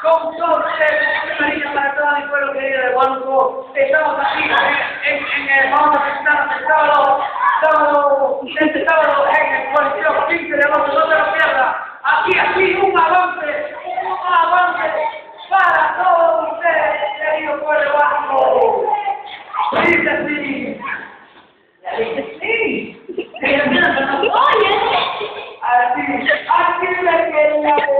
con todos ustedes, Marina, para todo mi pueblo querido de Huánuco. Estamos aquí vamos a presentar este sábado en el Coliseo 15 de agosto, no se lo pierda. Aquí, un avance para todos ustedes, querido pueblo de Huánuco. Dice así. Sí. Así me quería